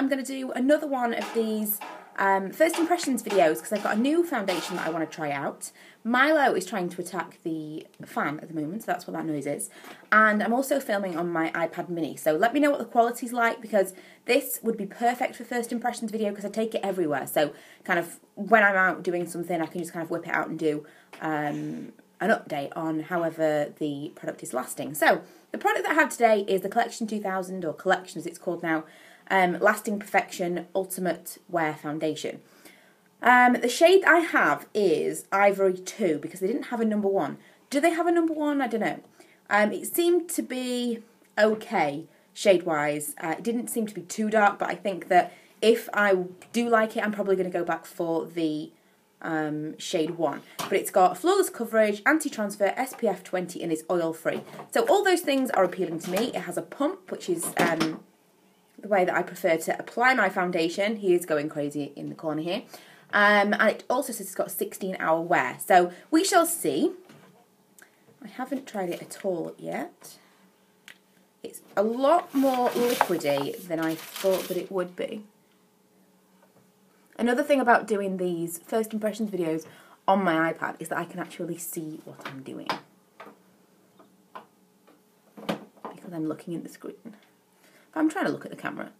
I'm going to do another one of these first impressions videos because I've got a new foundation that I want to try out. Milo is trying to attack the fan at the moment, so that's what that noise is. And I'm also filming on my iPad mini, so let me know what the quality's like, because this would be perfect for first impressions video because I take it everywhere. So kind of when I'm out doing something, I can just kind of whip it out and do an update on however the product is lasting. So the product that I have today is the Collection 2000, or Collection as it's called now, Lasting Perfection Ultimate Wear Foundation. The shade I have is Ivory 2 because they didn't have a number 1. Do they have a number 1? I don't know. It seemed to be okay shade-wise. It didn't seem to be too dark, but I think that if I do like it, I'm probably going to go back for the shade 1. But it's got flawless coverage, anti-transfer, SPF 20, and is oil-free. So all those things are appealing to me. It has a pump, which is the way that I prefer to apply my foundation. He is going crazy in the corner here. And it also says it's got 16-hour wear. So we shall see. I haven't tried it at all yet. It's a lot more liquidy than I thought that it would be. Another thing about doing these first impressions videos on my iPad is that I can actually see what I'm doing. Because I'm looking at the screen. I'm trying to look at the camera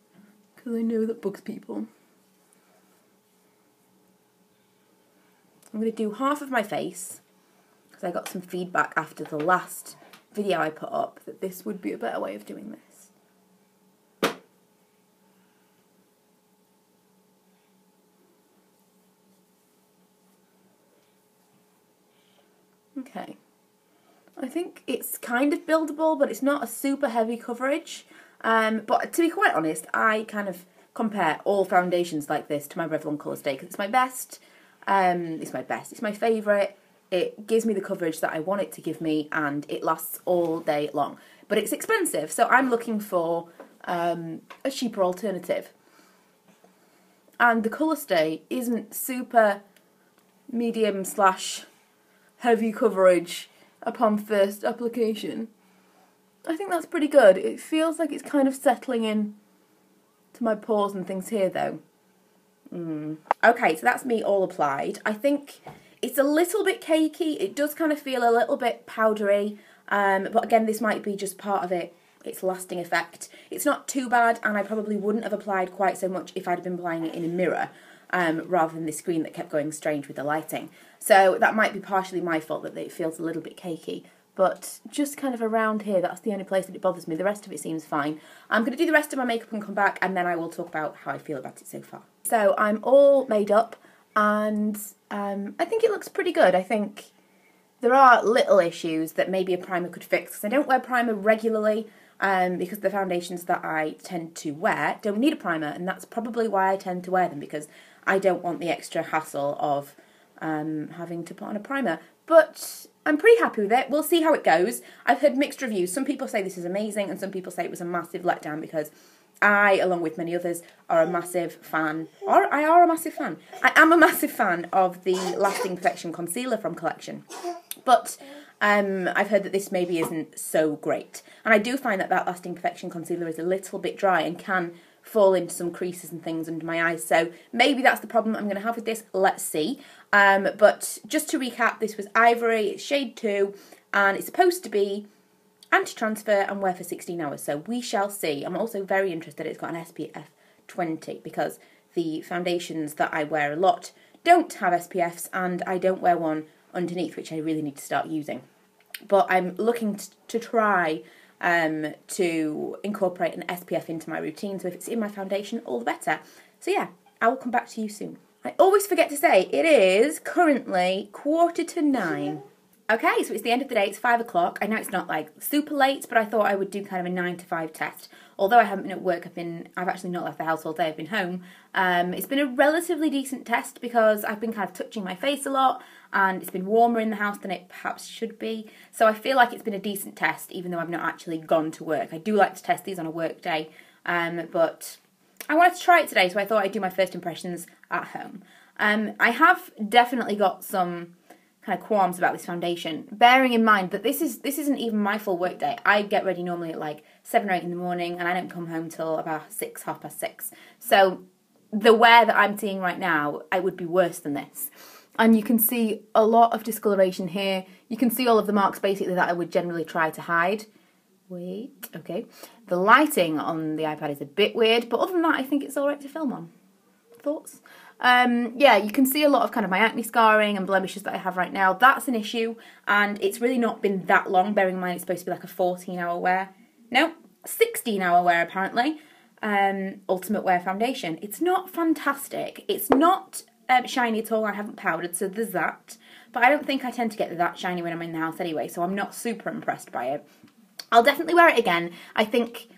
because I know that bugs people. I'm going to do half of my face because I got some feedback after the last video I put up that this would be a better way of doing this. Okay. I think it's kind of buildable, but it's not a super heavy coverage. But to be quite honest, I kind of compare all foundations like this to my Revlon Colour Stay because it's my best. It's my favourite. It gives me the coverage that I want it to give me, and it lasts all day long. But it's expensive, so I'm looking for a cheaper alternative. And the Colour Stay isn't super medium / heavy coverage upon first application. I think that's pretty good. It feels like it's kind of settling in to my pores and things here, though. Okay, so that's me all applied. I think it's a little bit cakey. It does kind of feel a little bit powdery. But again, this might be just part of its lasting effect. It's not too bad, and I probably wouldn't have applied quite so much if I'd been applying it in a mirror, rather than the screen that kept going strange with the lighting. So that might be partially my fault that it feels a little bit cakey. But just kind of around here, that's the only place that it bothers me. The rest of it seems fine. I'm going to do the rest of my makeup and come back, and then I will talk about how I feel about it so far. So I'm all made up, and I think it looks pretty good. I think there are little issues that maybe a primer could fix, because I don't wear primer regularly, because the foundations that I tend to wear don't need a primer, and that's probably why I tend to wear them, because I don't want the extra hassle of having to put on a primer. But I'm pretty happy with it. We'll see how it goes. I've heard mixed reviews. Some people say this is amazing, and some people say it was a massive letdown because I, along with many others, are a massive fan. I am a massive fan of the Lasting Perfection Concealer from Collection. But I've heard that this maybe isn't so great. And I do find that Lasting Perfection Concealer is a little bit dry and can fall into some creases and things under my eyes. So maybe that's the problem I'm going to have with this. Let's see. But just to recap, this was Ivory, it's shade 2, and it's supposed to be anti-transfer and wear for 16 hours. So we shall see. I'm also very interested it's got an SPF 20 because the foundations that I wear a lot don't have SPFs, and I don't wear one underneath, which I really need to start using. But I'm looking to try to incorporate an SPF into my routine, so if it's in my foundation, all the better. So yeah, I will come back to you soon. I always forget to say, it is currently 9:15. Okay, so it's the end of the day, it's 5 o'clock. I know it's not like super late, but I thought I would do kind of a 9 to 5 test. Although I haven't been at work, I've actually not left the house all day, I've been home. It's been a relatively decent test because I've been kind of touching my face a lot, and it's been warmer in the house than it perhaps should be. So I feel like it's been a decent test, even though I've not actually gone to work. I do like to test these on a work day, but I wanted to try it today, so I thought I'd do my first impressions at home. I have definitely got some kind of qualms about this foundation, bearing in mind that this isn't even my full work day. I get ready normally at like 7 or 8 in the morning, and I don't come home till about 6, 6:30. So the wear that I'm seeing right now, it would be worse than this. And you can see a lot of discoloration here. You can see all of the marks basically that I would generally try to hide. Wait, okay. The lighting on the iPad is a bit weird, but other than that, I think it's all right to film on. Thoughts? Yeah, you can see a lot of kind of my acne scarring and blemishes that I have right now. That's an issue, and it's really not been that long, bearing in mind it's supposed to be like a 14-hour wear. No, 16-hour wear apparently. Ultimate Wear foundation. It's not fantastic. It's not shiny at all. I haven't powdered, so there's that. But I don't think I tend to get that shiny when I'm in the house anyway, so I'm not super impressed by it. I'll definitely wear it again. I think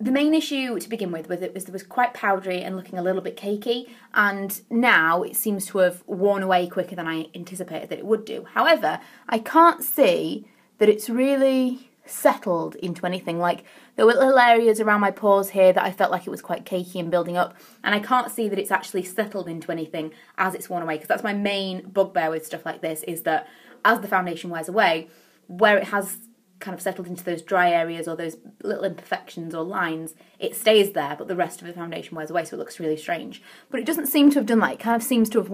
the main issue to begin with it was quite powdery and looking a little bit cakey, and now it seems to have worn away quicker than I anticipated that it would do. However, I can't see that it's really settled into anything. Like, there were little areas around my pores here that I felt like it was quite cakey and building up, and I can't see that it's actually settled into anything as it's worn away, because that's my main bugbear with stuff like this, is that as the foundation wears away, where it has kind of settled into those dry areas or those little imperfections or lines, it stays there, but the rest of the foundation wears away, so it looks really strange. But it doesn't seem to have done that. It kind of seems to have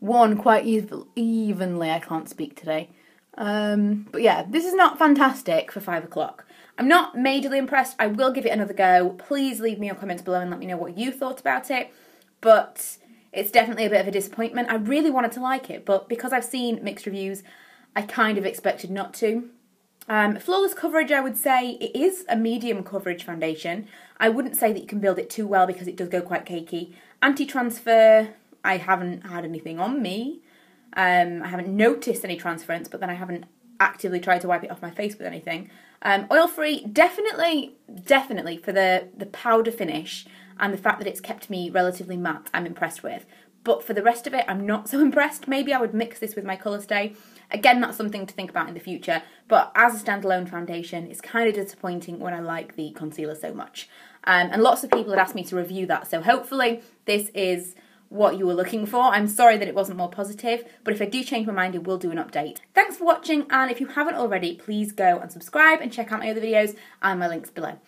worn quite evenly. I can't speak today. But yeah, this is not fantastic for 5 o'clock. I'm not majorly impressed. I will give it another go. Please leave me your comments below and let me know what you thought about it. But it's definitely a bit of a disappointment. I really wanted to like it, but because I've seen mixed reviews, I kind of expected not to. Flawless coverage, I would say it is a medium coverage foundation. I wouldn't say that you can build it too well because it does go quite cakey. Anti-transfer, I haven't had anything on me. I haven't noticed any transference, but then I haven't actively tried to wipe it off my face with anything. Oil-free, definitely for the powder finish and the fact that it's kept me relatively matte, I'm impressed with. But for the rest of it, I'm not so impressed. Maybe I would mix this with my colour stay. Again, that's something to think about in the future. But as a standalone foundation, it's kind of disappointing when I like the concealer so much. And lots of people had asked me to review that. So hopefully this is what you were looking for. I'm sorry that it wasn't more positive, but if I do change my mind, I will do an update. Thanks for watching, and if you haven't already, please go and subscribe and check out my other videos and my links below.